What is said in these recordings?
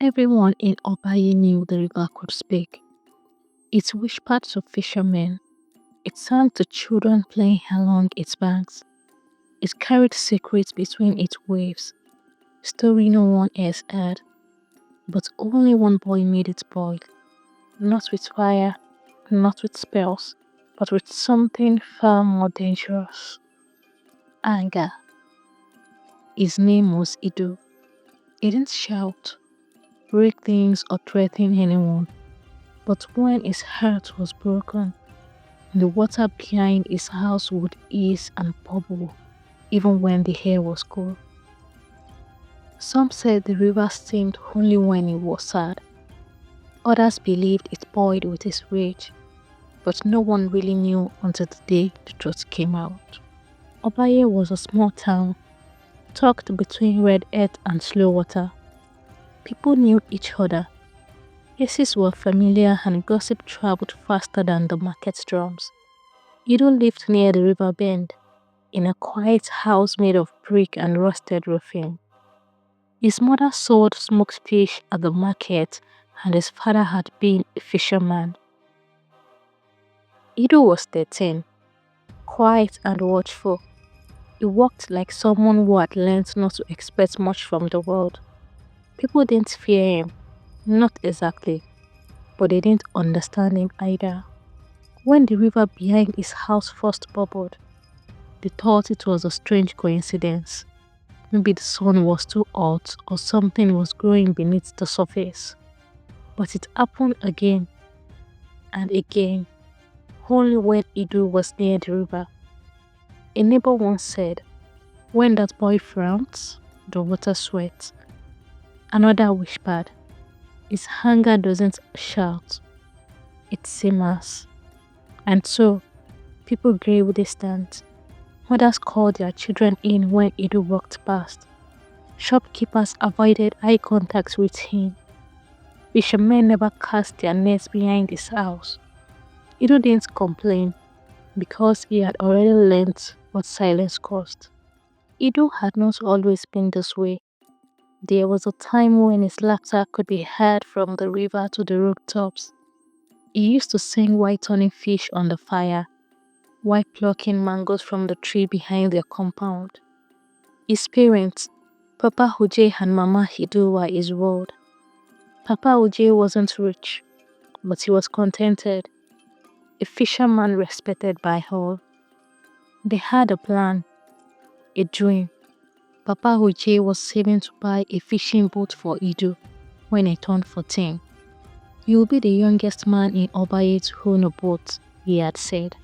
Everyone in Obaye knew the river could speak. It whispered to fishermen. It sang to children playing along its banks. It carried secrets between its waves, story no one else heard. But only one boy made it boil, not with fire, not with spells, but with something far more dangerous: anger. His name was Idu. He didn't shout, break things, or threaten anyone. But when his heart was broken, the water behind his house would ease and bubble, even when the air was cool. Some said the river steamed only when he was sad. Others believed it boiled with his rage, but no one really knew until the day the truth came out. Obaye was a small town, tucked between red earth and slow water. People knew each other. Faces were familiar and gossip traveled faster than the market drums. Ido lived near the river bend, in a quiet house made of brick and rusted roofing. His mother sold smoked fish at the market, and his father had been a fisherman. Ido was 13, quiet and watchful. He walked like someone who had learned not to expect much from the world. People didn't fear him, not exactly, but they didn't understand him either. When the river behind his house first bubbled, they thought it was a strange coincidence. Maybe the sun was too hot or something was growing beneath the surface. But it happened again and again, only when Idu was near the river. A neighbor once said, "When that boy frowns, the water sweats." Another whispered, "His hunger doesn't shout, it simmers." And so, people grew distant. Mothers called their children in when Idu walked past. Shopkeepers avoided eye contact with him. Fishermen never cast their nets behind his house. Idu didn't complain because he had already learnt what silence cost. Idu had not always been this way. There was a time when his laughter could be heard from the river to the rooftops. He used to sing while turning fish on the fire, while plucking mangoes from the tree behind their compound. His parents, Papa Huje and Mama Hidu, were his world. Papa Huje wasn't rich, but he was contented, a fisherman respected by all. They had a plan, a dream. Papa Huje was saving to buy a fishing boat for Idu when he turned 14. "You will be the youngest man in Obaye to own a boat," he had said.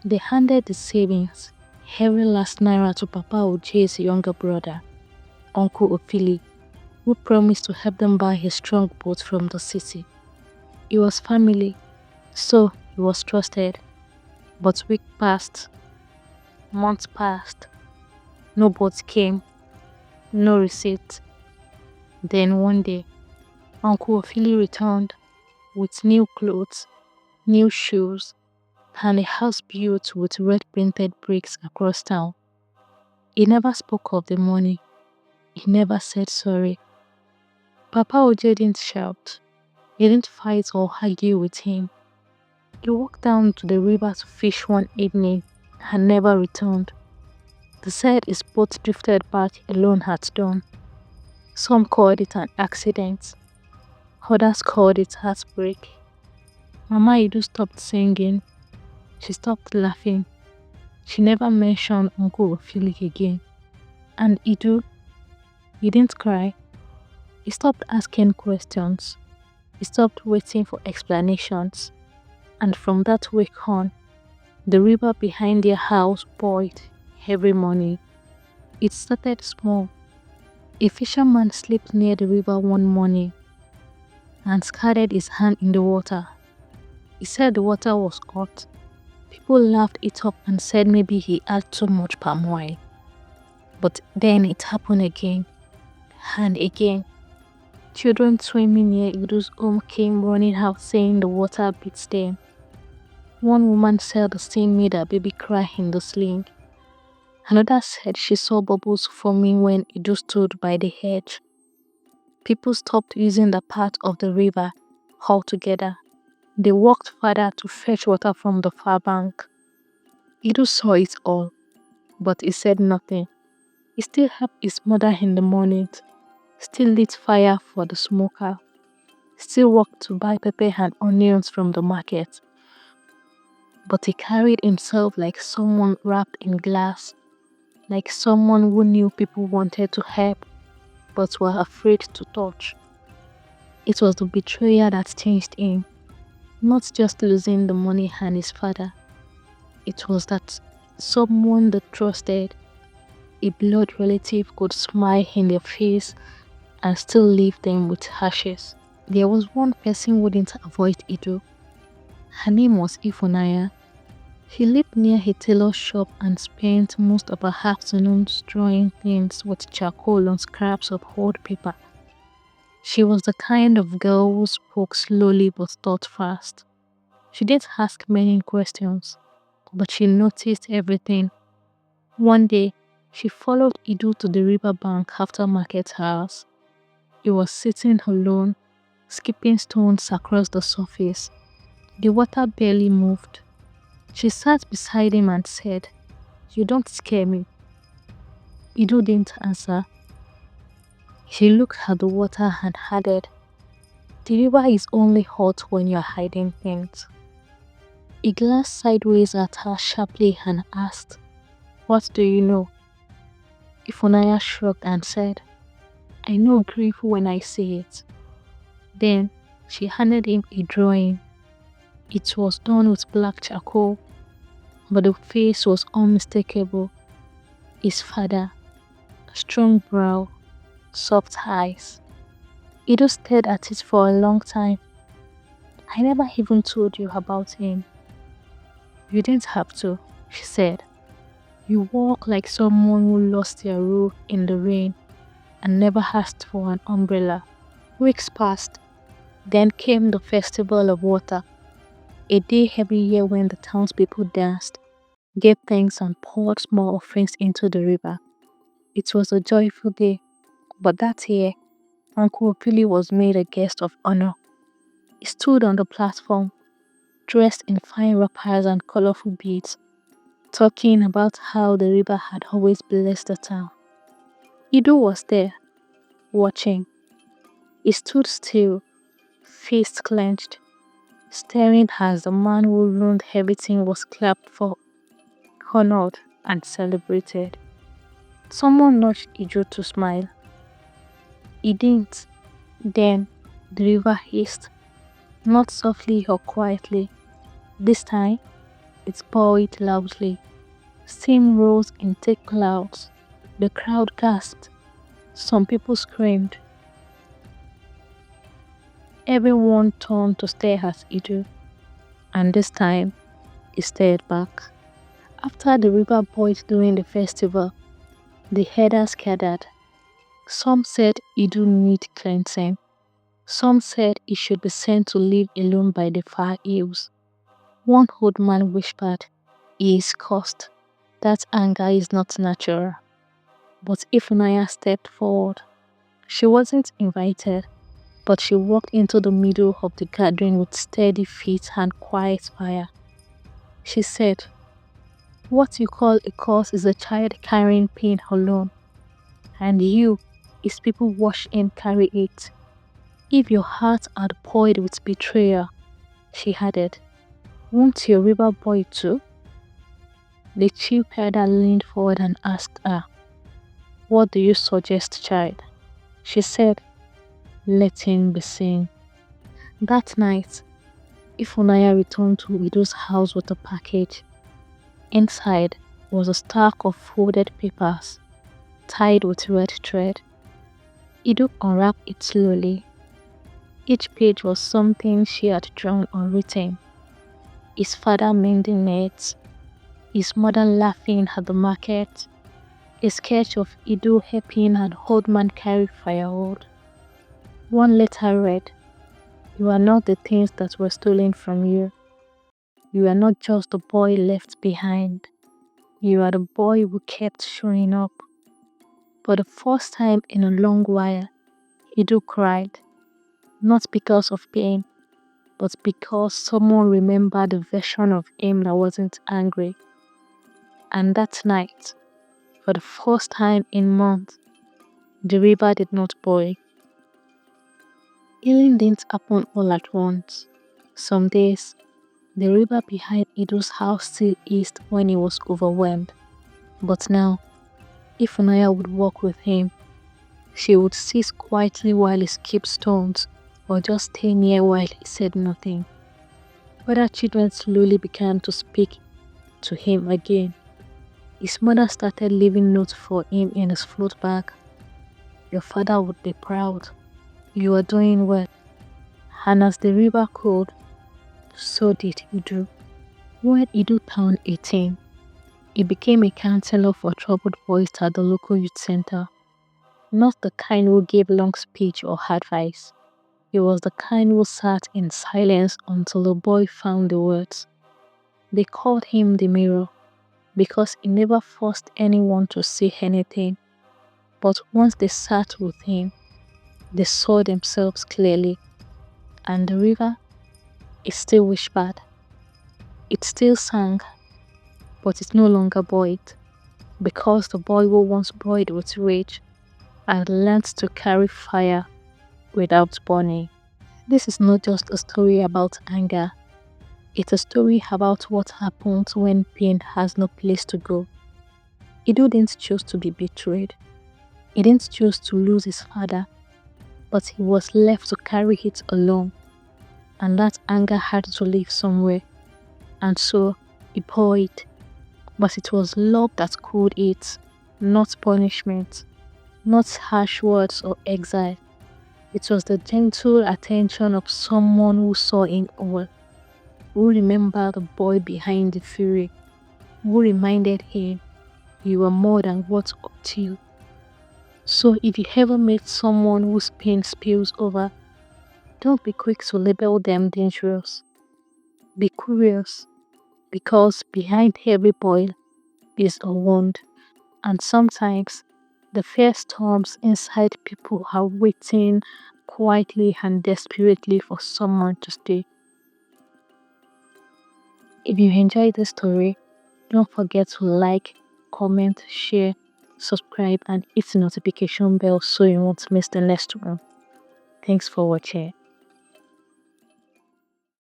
They handed the savings, every last naira, to Papa Huje's younger brother, Uncle Opili, who promised to help them buy a strong boat from the city. He was family, so he was trusted. But weeks passed, months passed, no boat came, no receipt. Then one day, Uncle Opili returned with new clothes, new shoes, and a house built with red painted bricks across town. He never spoke of the money. He never said sorry. Papa Ojo didn't shout. He didn't fight or argue with him. He walked down to the river to fish one evening and never returned. They said his boat drifted back alone at dawn. Some called it an accident. Others called it heartbreak. Mama Idu stopped singing. She stopped laughing. She never mentioned Uncle Ophilik again. And Idu, he didn't cry. He stopped asking questions. He stopped waiting for explanations. And from that week on, the river behind their house boiled every morning. It started small. A fisherman slipped near the river one morning and scattered his hand in the water. He said the water was hot. People laughed it up and said maybe he had too much palm oil. But then it happened again and again. Children swimming near Idu's home came running out saying the water beats them. One woman said the scene made her baby cry in the sling. Another said she saw bubbles forming when Idu stood by the hedge. People stopped using the path of the river altogether. They walked further to fetch water from the far bank. Idu saw it all, but he said nothing. He still helped his mother in the mornings, still lit fire for the smoker, still walked to buy pepper and onions from the market. But he carried himself like someone wrapped in glass, like someone who knew people wanted to help but were afraid to touch. It was the betrayal that changed him, not just losing the money and his father. It was that someone they trusted, a blood relative, could smile in their face and still leave them with ashes. There was one person who didn't avoid Ido. Her name was Ifunaya. She lived near a tailor shop and spent most of her afternoons drawing things with charcoal on scraps of old paper. She was the kind of girl who spoke slowly but thought fast. She didn't ask many questions, but she noticed everything. One day, she followed Idu to the river bank after market hours. He was sitting alone, skipping stones across the surface. The water barely moved. She sat beside him and said, "You don't scare me." Idu didn't answer. She looked at the water and added, "The river is only hot when you're hiding things." He glanced sideways at her sharply and asked, "What do you know?" Ifunaya shrugged and said, "I know grief when I see it." Then she handed him a drawing. It was done with black charcoal, but the face was unmistakable. His father, strong brow, soft eyes. Ido stared at it for a long time. "I never even told you about him." "You didn't have to," she said. "You walk like someone who lost their roof in the rain and never asked for an umbrella." Weeks passed. Then came the Festival of Water, a day every year when the townspeople danced, gave thanks and poured small offerings into the river. It was a joyful day, but that year, Uncle Opili was made a guest of honor. He stood on the platform, dressed in fine wrappers and colorful beads, talking about how the river had always blessed the town. Ido was there, watching. He stood still, face clenched, staring as the man who ruined everything was clapped for, honored, and celebrated. Someone nudged Ijo to smile. He didn't. Then the river hissed, not softly or quietly. This time, it poured loudly. Steam rose in thick clouds. The crowd gasped. Some people screamed. Everyone turned to stare at Ido, and this time, he stared back. After the river boiled during the festival, the herders gathered. Some said Idu needed cleansing. Some said he should be sent to live alone by the far hills. One old man whispered, "He is cursed. That anger is not natural." But Ifunaya stepped forward. She wasn't invited, but she walked into the middle of the gathering with steady feet and quiet fire. She said, "What you call a curse is a child carrying pain alone, and you, his people watch him carry it. If your heart had poured with betrayal," she added, "won't your river boil too?" The chief elder leaned forward and asked her, "What do you suggest, child?" She said, "Let him be seen." That night, Ifunaya returned to Ido's house with a package. Inside was a stack of folded papers, tied with red thread. Ido unwrapped it slowly. Each page was something she had drawn or written. His father mending nets, his mother laughing at the market, a sketch of Ido helping an old man carry firewood. One letter read, "You are not the things that were stolen from you. You are not just the boy left behind. You are the boy who kept showing up." For the first time in a long while, Idu cried, not because of pain, but because someone remembered a version of him that wasn't angry. And that night, for the first time in months, the river did not boil. Healing didn't happen all at once. Some days, the river behind Idu's house still eased when he was overwhelmed. But now, if Unaya would walk with him, she would sit quietly while he skipped stones, or just stay near while he said nothing. Other children slowly began to speak to him again. His mother started leaving notes for him in his float bag. Your father would be proud. You are doing well. And as the river cooled, so did Idu. When Idu turned 18, he became a counselor for troubled boys at the local youth center. Not the kind who gave long speech or advice. He was the kind who sat in silence until the boy found the words. They called him the mirror because he never forced anyone to say anything. But once they sat with him, they saw themselves clearly. And the river, it still whispered. It still sang, but it no longer boiled, because the boy who once boiled with rage had learned to carry fire without burning. This is not just a story about anger. It's a story about what happens when pain has no place to go. Ido didn't choose to be betrayed. He didn't choose to lose his father, but he was left to carry it alone. And that anger had to live somewhere. And so he poured. But it was love that cooled it, not punishment, not harsh words or exile. It was the gentle attention of someone who saw in all, who remembered the boy behind the fury, who reminded him you were more than what hurt you. So if you ever meet someone whose pain spills over, don't be quick to label them dangerous. Be curious, because behind every boil is a wound, and sometimes the fierce storms inside people are waiting quietly and desperately for someone to stay. If you enjoyed this story, don't forget to like, comment, share, subscribe, and hit the notification bell so you won't miss the next one. Thanks for watching.